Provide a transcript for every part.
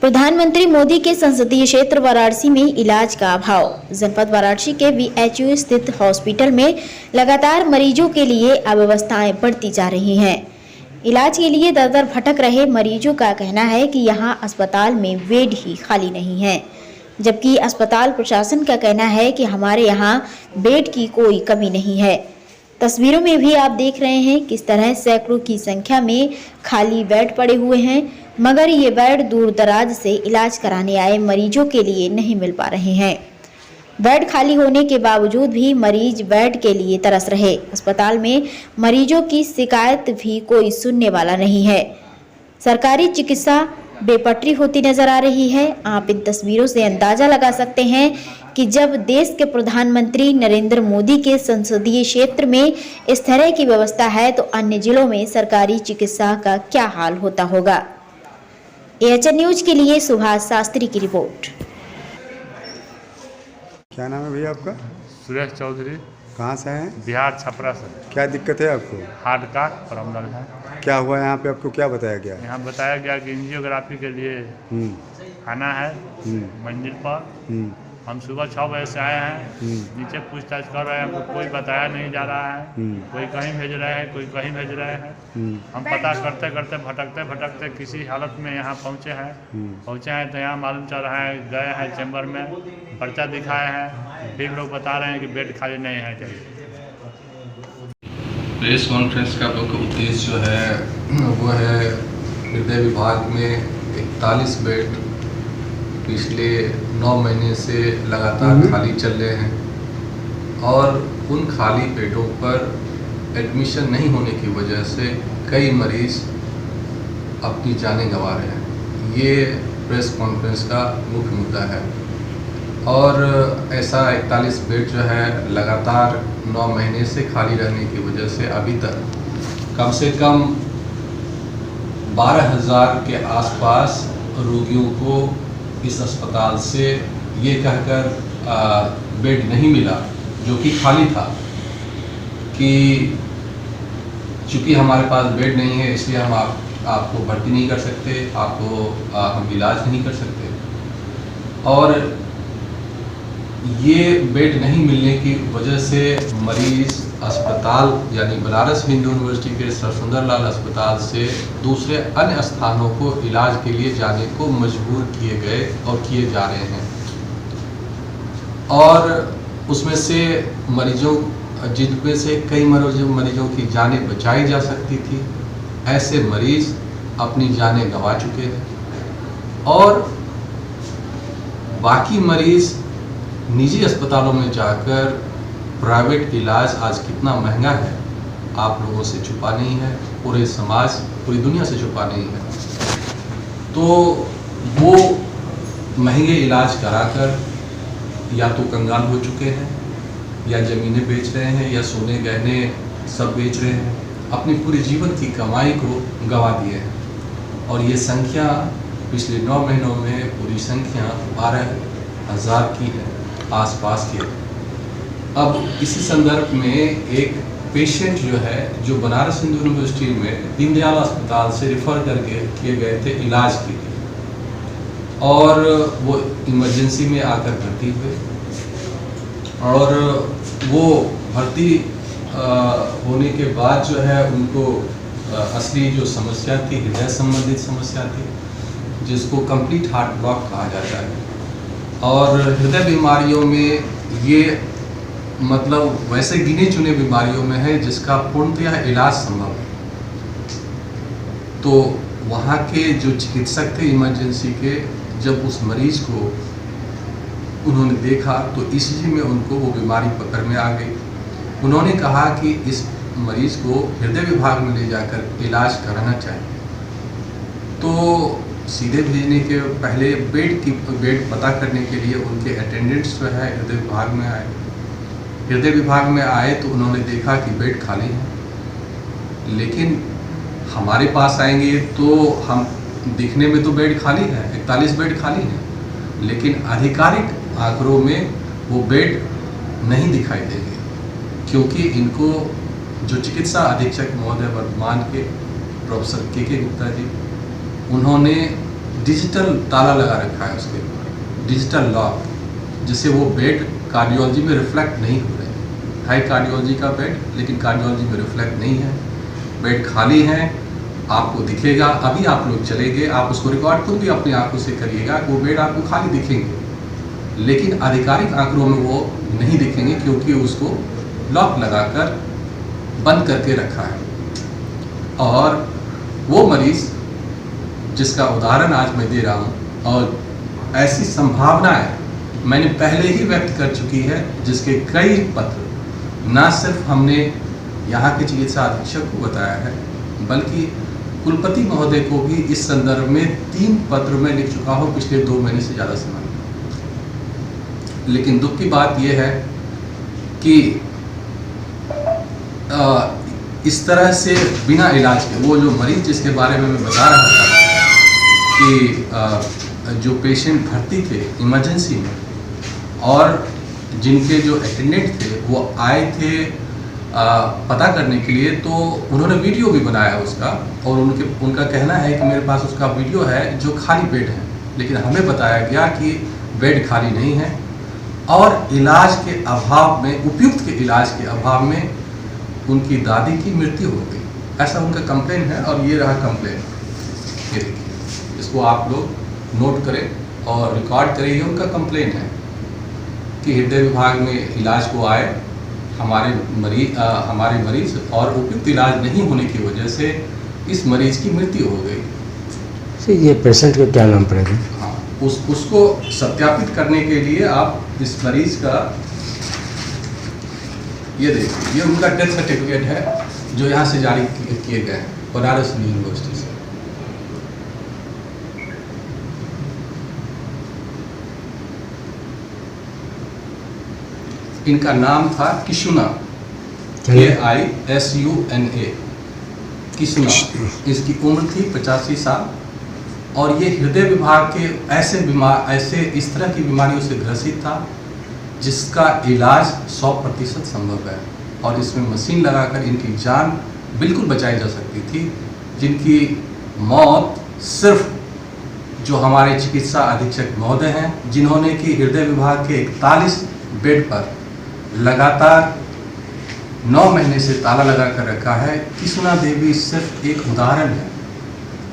प्रधानमंत्री मोदी के संसदीय क्षेत्र वाराणसी में इलाज का अभाव। जनपद वाराणसी के VHU स्थित हॉस्पिटल में लगातार मरीजों के लिए अव्यवस्थाएं बढ़ती जा रही हैं। इलाज के लिए दर दर भटक रहे मरीजों का कहना है कि यहां अस्पताल में बेड ही खाली नहीं है, जबकि अस्पताल प्रशासन का कहना है कि हमारे यहां बेड की कोई कमी नहीं है। तस्वीरों में भी आप देख रहे हैं किस तरह सैकड़ों की संख्या में खाली बेड पड़े हुए हैं, मगर ये बेड दूर दराज से इलाज कराने आए मरीजों के लिए नहीं मिल पा रहे हैं। बेड खाली होने के बावजूद भी मरीज बेड के लिए तरस रहे। अस्पताल में मरीजों की शिकायत भी कोई सुनने वाला नहीं है। सरकारी चिकित्सा बेपटरी होती नजर आ रही है। आप इन तस्वीरों से अंदाजा लगा सकते हैं कि जब देश के प्रधानमंत्री नरेंद्र मोदी के संसदीय क्षेत्र में इस तरह की व्यवस्था है तो अन्य जिलों में सरकारी चिकित्सा का क्या हाल होता होगा। AHN न्यूज के लिए सुभाष शास्त्री की रिपोर्ट। क्या नाम है भैया आपका? सुरेश चौधरी। कहाँ से हैं? बिहार छपरा से। क्या दिक्कत है आपको? हार्ट का प्रॉब्लम है। क्या हुआ यहाँ पे, आपको क्या बताया गया? यहाँ बताया गया कि एंजियोग्राफी के लिए आना है मंजिल पर। हम सुबह 6 बजे से आए हैं। नीचे पूछताछ कर रहे हैं, हमको कोई बताया नहीं जा रहा है। कोई कहीं भेज रहे हैं, कोई कहीं भेज रहे हैं। हम पता करते करते भटकते भटकते किसी हालत में यहाँ पहुँचे हैं तो यहाँ मालूम चल रहा है, गए हैं चैम्बर में, पर्चा दिखाए हैं, फिर लोग बता रहे हैं कि बेड खाली नहीं है। चाहिए प्रेस कॉन्फ्रेंस का मुख्य उद्देश्य जो है वो है हृदय विभाग में 41 बेड पिछले 9 महीने से लगातार खाली चल रहे हैं और उन खाली बेडों पर एडमिशन नहीं होने की वजह से कई मरीज अपनी जानें गंवा रहे हैं। ये प्रेस कॉन्फ्रेंस का मुख्य मुद्दा है और ऐसा 41 बेड जो है लगातार 9 महीने से खाली रहने की वजह से अभी तक कम से कम 12,000 के आसपास रोगियों को इस अस्पताल से ये कहकर बेड नहीं मिला जो कि खाली था कि चूँकि हमारे पास बेड नहीं है इसलिए हम आपको भर्ती नहीं कर सकते, आपको हम इलाज नहीं कर सकते। और ये बेड नहीं मिलने की वजह से मरीज अस्पताल यानी बनारस हिंदू यूनिवर्सिटी के सर सुंदरलाल अस्पताल से दूसरे अन्य स्थानों को इलाज के लिए जाने को मजबूर किए गए और किए जा रहे हैं। और उसमें से मरीजों जिनमें से कई मरीजों की जानें बचाई जा सकती थी, ऐसे मरीज अपनी जानें गंवा चुके हैं और बाकी मरीज निजी अस्पतालों में जाकर प्राइवेट इलाज आज कितना महंगा है आप लोगों से छुपा नहीं है, पूरे समाज पूरी दुनिया से छुपा नहीं है। तो वो महंगे इलाज कराकर या तो कंगाल हो चुके हैं या ज़मीनें बेच रहे हैं या सोने गहने सब बेच रहे हैं, अपनी पूरे जीवन की कमाई को गंवा दिए हैं। और ये संख्या पिछले 9 महीनों में पूरी संख्या 12,000 की है आसपास के। अब इसी संदर्भ में एक पेशेंट जो है जो बनारस हिंदू यूनिवर्सिटी में दीनदयाल अस्पताल से रेफर करके किए गए थे इलाज के लिए और वो इमरजेंसी में आकर भर्ती हुए और वो भर्ती होने के बाद जो है उनको असली जो समस्या थी हृदय संबंधित समस्या थी जिसको कंप्लीट हार्ट ब्लॉक कहा जाता है। और हृदय बीमारियों में ये मतलब वैसे गिने चुने बीमारियों में है जिसका पूर्णतः इलाज संभव है। तो वहाँ के जो चिकित्सक थे इमरजेंसी के, जब उस मरीज को उन्होंने देखा तो इसी में उनको वो बीमारी पकड़ में आ गई। उन्होंने कहा कि इस मरीज को हृदय विभाग में ले जाकर इलाज कराना चाहिए। तो सीधे भेजने के पहले बेड पता करने के लिए उनके अटेंडेंट्स जो है हृदय विभाग में आए। हृदय विभाग में आए तो उन्होंने देखा कि बेड खाली है, लेकिन हमारे पास आएंगे तो हम दिखने में तो बेड खाली है, 41 बेड खाली है, लेकिन आधिकारिक आंकड़ों में वो बेड नहीं दिखाई देंगे क्योंकि इनको जो चिकित्सा अधीक्षक महोदय वर्तमान के प्रोफेसर के गुप्ता जी, उन्होंने डिजिटल ताला लगा रखा है उसके ऊपर, डिजिटल लॉक, जिससे वो बेड कार्डियोलॉजी में रिफ्लेक्ट नहीं हो रहे। है कार्डियोलॉजी का बेड, लेकिन कार्डियोलॉजी में रिफ्लेक्ट नहीं है। बेड खाली है, आपको दिखेगा। अभी आप लोग चले गए, आप उसको रिकॉर्ड खुद भी अपनी आंखों से करिएगा, वो बेड आपको खाली दिखेंगे, लेकिन आधिकारिक आंकड़ों में वो नहीं दिखेंगे, क्योंकि उसको लॉक लगाकर बंद करके रखा है। और वो मरीज़ जिसका उदाहरण आज मैं दे रहा हूँ, और ऐसी संभावनाएं मैंने पहले ही व्यक्त कर चुकी है, जिसके कई पत्र ना सिर्फ हमने यहाँ के चिकित्सा अधीक्षक को बताया है, बल्कि कुलपति महोदय को भी इस संदर्भ में 3 पत्र में लिख चुका हूँ पिछले 2 महीने से ज़्यादा समय। लेकिन दुख की बात यह है कि इस तरह से बिना इलाज के, वो जो मरीज जिसके बारे में मैं बता रहा था कि जो पेशेंट भर्ती थे इमरजेंसी में, और जिनके जो अटेंडेंट थे वो आए थे पता करने के लिए, तो उन्होंने वीडियो भी बनाया उसका, और उनका कहना है कि मेरे पास उसका वीडियो है जो खाली बेड है। लेकिन हमें बताया गया कि बेड खाली नहीं है, और इलाज के अभाव में, उपयुक्त के इलाज के अभाव में उनकी दादी की मृत्यु हो गई, ऐसा उनका कंप्लेन है। और ये रहा कंप्लेन, ये देखिए, इसको आप लोग नोट करें और रिकॉर्ड करें। ये उनका कंप्लेन है कि हृदय विभाग में इलाज को आए हमारे मरीज और उपयुक्त इलाज नहीं होने की वजह से इस मरीज की मृत्यु हो गई। सर, ये पेशेंट का क्या नाम पड़ेगा? हाँ, उसको सत्यापित करने के लिए आप इस मरीज का, ये देखिए, ये उनका डेथ सर्टिफिकेट है जो यहाँ से जारी किए गए हैं बनारस यूनिवर्सिटी से। इनका नाम था किशुना, KISUNA, किशुना। इसकी उम्र थी 85 साल, और ये हृदय विभाग के ऐसे इस तरह की बीमारियों से ग्रसित था जिसका इलाज 100% संभव है, और इसमें मशीन लगाकर इनकी जान बिल्कुल बचाई जा सकती थी, जिनकी मौत सिर्फ जो हमारे चिकित्सा अधीक्षक महोदय हैं, जिन्होंने कि हृदय विभाग के 41 बेड पर लगातार 9 महीने से ताला लगा कर रखा है। किशुना देवी सिर्फ एक उदाहरण है,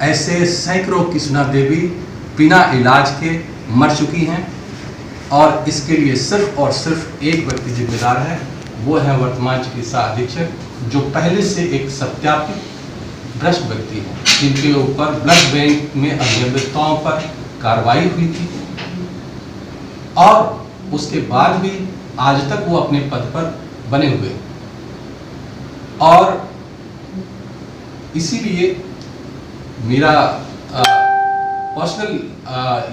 ऐसे सैकड़ों किशुना देवी बिना इलाज के मर चुकी हैं, और इसके लिए सिर्फ और सिर्फ एक व्यक्ति जिम्मेदार है, वो है वर्तमान चिकित्सा अधीक्षक, जो पहले से एक सत्यापित भ्रष्ट व्यक्ति है, जिनके ऊपर ब्लड बैंक में अनियमितताओं पर कार्रवाई हुई थी, और उसके बाद भी आज तक वो अपने पद पर बने हुए। और इसीलिए मेरा पर्सनल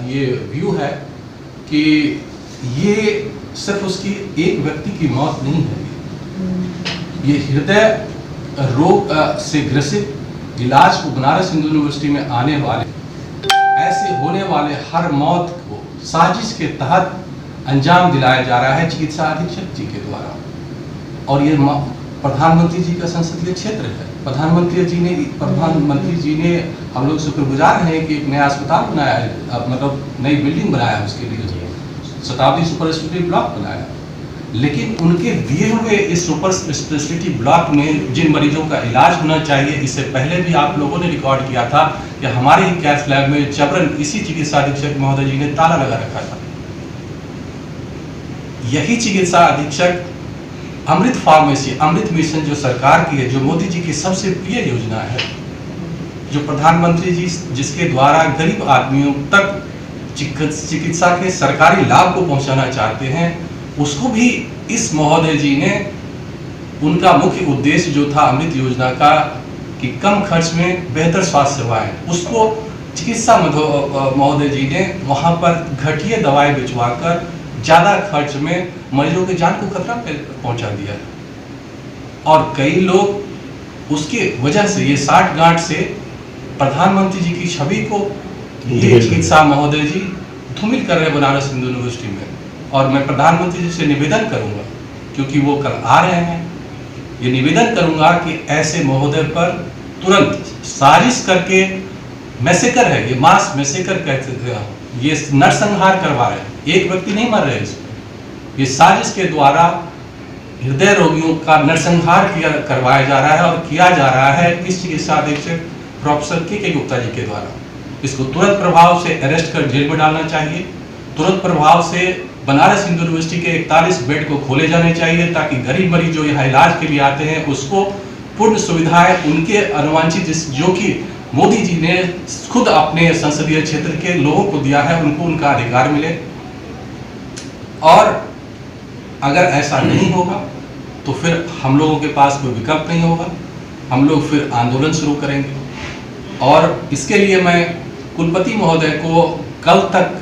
ये व्यू है कि ये सिर्फ उसकी एक व्यक्ति की मौत नहीं है, ये हृदय रोग से ग्रसित इलाज को बनारस हिंदू यूनिवर्सिटी में आने वाले, ऐसे होने वाले हर मौत को साजिश के तहत अंजाम दिलाया जा रहा है चिकित्सा अधीक्षक जी के द्वारा। और ये प्रधानमंत्री जी का संसदीय क्षेत्र है। प्रधानमंत्री जी ने हम लोग शुक्रगुजार हैं कि एक नया अस्पताल बनाया है, मतलब नई बिल्डिंग बनाया है, उसके लिए शताब्दी सुपर स्पेशलिटी ब्लॉक बनाया। लेकिन उनके दिए हुए इस सुपर स्पेशलिटी ब्लॉक में जिन मरीजों का इलाज होना चाहिए, इससे पहले भी आप लोगों ने रिकॉर्ड किया था कि हमारे ही कैथ लैब में जबरन इसी चिकित्सा अधीक्षक महोदय जी ने ताला लगा रखा था। यही चिकित्सा अधीक्षक अमृत फार्मेसी, अमृत मिशन जो सरकार की है, जो मोदी जी की सबसे प्रिय योजना है, जो प्रधानमंत्री जी जिसके द्वारा गरीब आदमियों तक चिकित्सा के सरकारी लाभ को पहुंचाना चाहते हैं, उसको भी इस महोदय जी ने, उनका मुख्य उद्देश्य जो था अमृत योजना का कि कम खर्च में बेहतर स्वास्थ्य सेवाएं, उसको चिकित्सा महोदय जी ने वहां पर घटिया दवाएं भिजवाकर ज़्यादा खर्च में मरीजों की जान को खतरा पहुंचा दिया। और कई लोग उसके वजह से, ये 60 गांठ से प्रधानमंत्री जी की छवि को ये चिकित्सा महोदय जी धूमिल कर रहे हैं बनारस हिंदू यूनिवर्सिटी में। और मैं प्रधानमंत्री जी से निवेदन करूंगा, क्योंकि वो कल आ रहे हैं, ये निवेदन करूंगा कि ऐसे महोदय पर तुरंत साजिश करके मैसेकर है, ये मास मैसेकर कहते हैं, ये नरसंहार करवा रहे हैं। एक व्यक्ति नहीं मर रहे इसमें, ये साजिश के द्वारा हृदय रोगियों का नरसंहार करवाया जा रहा है और किया जा रहा है इस चिकित्सा अधीक्षक प्रोफेसर के गुप्ता जी के द्वारा। इसको तुरंत प्रभाव से अरेस्ट कर जेल में डालना चाहिए। तुरंत प्रभाव से बनारस हिंदू यूनिवर्सिटी के 41 बेड को खोले जाने चाहिए, ताकि गरीब मरीज जो यहाँ इलाज के लिए आते हैं उसको पूर्ण सुविधाएं उनके अनुवांछित जो कि मोदी जी ने खुद अपने संसदीय क्षेत्र के लोगों को दिया है, उनको उनका अधिकार मिले। और अगर ऐसा नहीं होगा तो फिर हम लोगों के पास कोई विकल्प नहीं होगा, हम लोग फिर आंदोलन शुरू करेंगे। और इसके लिए मैं कुलपति महोदय को कल तक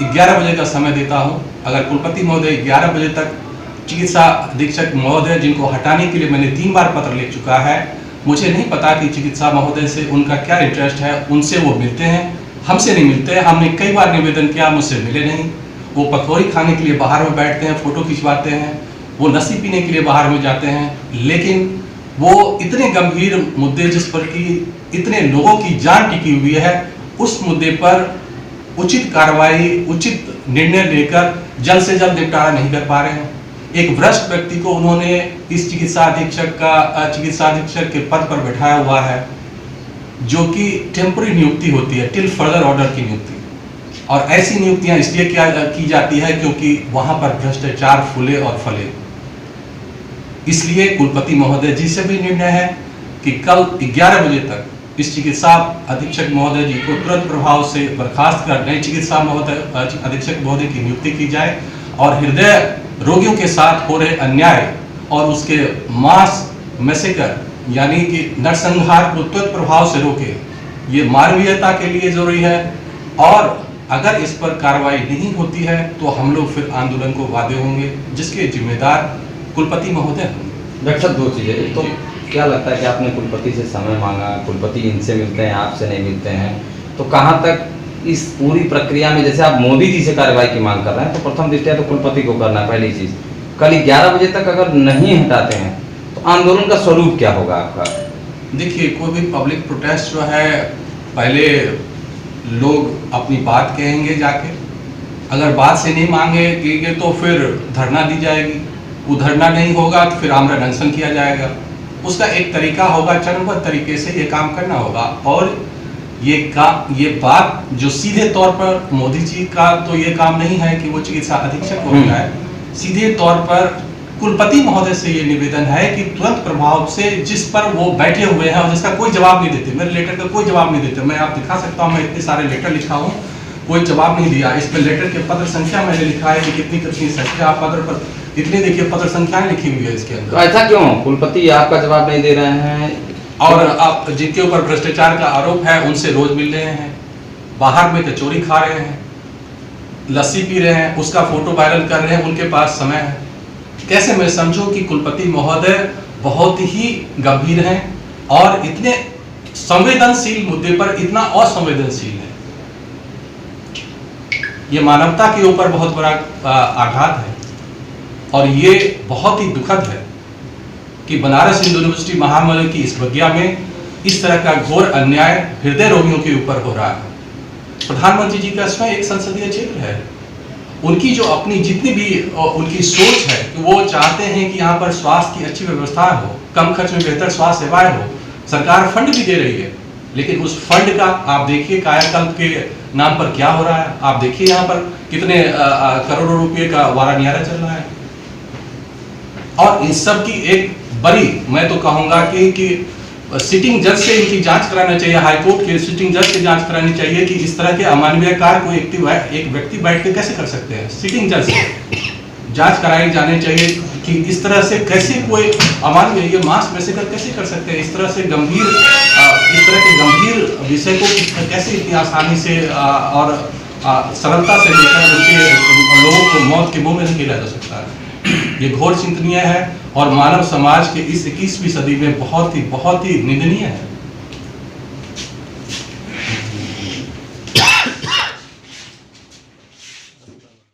11 बजे का समय देता हूं। अगर कुलपति महोदय 11 बजे तक चिकित्सा अधीक्षक महोदय, जिनको हटाने के लिए मैंने 3 बार पत्र लिख चुका है, मुझे नहीं पता कि चिकित्सा महोदय से उनका क्या इंटरेस्ट है, उनसे वो मिलते हैं, हमसे नहीं मिलते हैं। हमने कई बार निवेदन किया, मुझसे मिले नहीं। वो पकौड़ी खाने के लिए बाहर में बैठते हैं, फोटो खिंचवाते हैं, वो लस्सी पीने के लिए बाहर में जाते हैं, लेकिन वो इतने गंभीर मुद्दे जिस पर कि इतने लोगों की जान टिकी हुई है, उस मुद्दे पर उचित कार्रवाई, उचित निर्णय लेकर जल्द से जल्द निपटारा नहीं कर पा रहे हैं। एक भ्रष्ट व्यक्ति को उन्होंने इस चिकित्सा अधीक्षक के पद पर बैठाया हुआ है, जो कि टेम्पररी नियुक्ति होती है, टिल फर्दर ऑर्डर की नियुक्ति। और ऐसी नियुक्तियां इसलिए की जाती है क्योंकि वहां पर भ्रष्टाचार फूले और फले। इसलिए कुलपति महोदय जी से भी निर्णय है कि कल 11 बजे तक इस चिकित्सा अधीक्षक महोदय जी को तुरंत प्रभाव से बर्खास्त कर नए चिकित्सा अधीक्षक महोदय की नियुक्ति की जाए और हृदय रोगियों के साथ हो रहे अन्याय और उसके मास मैसेकर यानी कि नरसंहार को तुरंत प्रभाव से रोके। ये मानवीयता के लिए जरूरी है और अगर इस पर कार्रवाई नहीं होती है तो हम लोग फिर आंदोलन को वादे होंगे, जिसके जिम्मेदार कुलपति महोदय होंगे। डॉक्टर साहब, 2 चीज़ें, एक तो क्या लगता है कि आपने कुलपति से समय मांगा, कुलपति इनसे मिलते हैं, आपसे नहीं मिलते हैं, तो कहाँ तक इस पूरी प्रक्रिया में, जैसे आप मोदी जी से कार्रवाई की मांग कर रहे हैं, तो प्रथम दृष्टया तो कुलपति को करना है पहली चीज़। कल 11 बजे तक अगर नहीं हटाते हैं तो आंदोलन का स्वरूप क्या होगा आपका? देखिए, कोई भी पब्लिक प्रोटेस्ट जो है, पहले लोग अपनी बात कहेंगे जाके, अगर बात से नहीं मांगेंगे तो फिर धरना दी जाएगी, वो धरना नहीं होगा तो फिर आमरण अनशन किया जाएगा। उसका एक तरीका होगा, चरणबद्ध तरीके से ये काम करना होगा। और ये बात जो सीधे तौर पर मोदी जी का तो ये काम नहीं है कि वो चिकित्सा अधीक्षक को हटाए, सीधे तौर पर कुलपति महोदय से ये निवेदन है कि तुरंत प्रभाव से जिस पर वो बैठे हुए हैं और जिसका कोई जवाब नहीं देते, मेरे लेटर का कोई जवाब नहीं देते, मैं आप दिखा सकता हूँ, मैं इतने सारे लेटर लिखा हूँ, कोई जवाब नहीं दिया। इसमें लेटर के पत्र संख्या मैंने लिखा है कि कितनी संख्या पत्र पर, इतनी देखिए पत्र संख्याएं लिखी हुई है इसके अंदर। तो ऐसा क्यों कुलपति आपका जवाब नहीं दे रहे हैं? और आप जिनके ऊपर भ्रष्टाचार का आरोप है उनसे रोज मिल रहे हैं, बाहर में कचौरी खा रहे हैं, लस्सी पी रहे हैं, उसका फोटो वायरल कर रहे हैं, उनके पास समय है। कैसे मैं समझूं कि कुलपति महोदय बहुत ही गंभीर हैं और इतने संवेदनशील मुद्दे पर इतना असंवेदनशील है। ये मानवता के ऊपर बहुत बड़ा आघात है और ये बहुत ही दुखद है कि बनारस हिंदू यूनिवर्सिटी महामंडल की इस प्रज्ञा में इस तरह का घोर अन्याय हृदय रोगियों के ऊपर हो रहा है। प्रधानमंत्री जी का स्वयं एक संसदीय क्षेत्र है, उनकी जो अपनी जितनी भी उनकी सोच है कि वो चाहते हैं कि यहाँ पर स्वास्थ्य की अच्छी व्यवस्था हो, कम खर्च में बेहतर स्वास्थ्य सेवाएं हो। सरकार फंड भी दे रही है, लेकिन उस फंड का आप देखिए कायाकल्प के नाम पर क्या हो रहा है। आप देखिए यहाँ पर कितने करोड़ों रुपए का वारानियारा चल रहा है। और इन सब की एक बड़ी, मैं तो कहूँगा कि सिटिंग जज से इनकी जांच कराना चाहिए, हाईकोर्ट के सिटिंग जज से जांच करानी चाहिए कि इस तरह के अमानवीय कार्य को एक व्यक्ति बैठ के कैसे कर सकते हैं। सिटिंग जज से जांच कराई जानी चाहिए कि इस तरह से कैसे कोई अमानवीय, ये मास मैसेकर कैसे कर सकते हैं, इस तरह के गंभीर विषय को कैसे इतनी आसानी से और सरलता से लेकर उनके लोगों को मौत के मुंह में नहीं गिरा जा सकता है। ये घोर चिंतनीय है और मानव समाज के इस 21वीं सदी में बहुत ही निंदनीय है।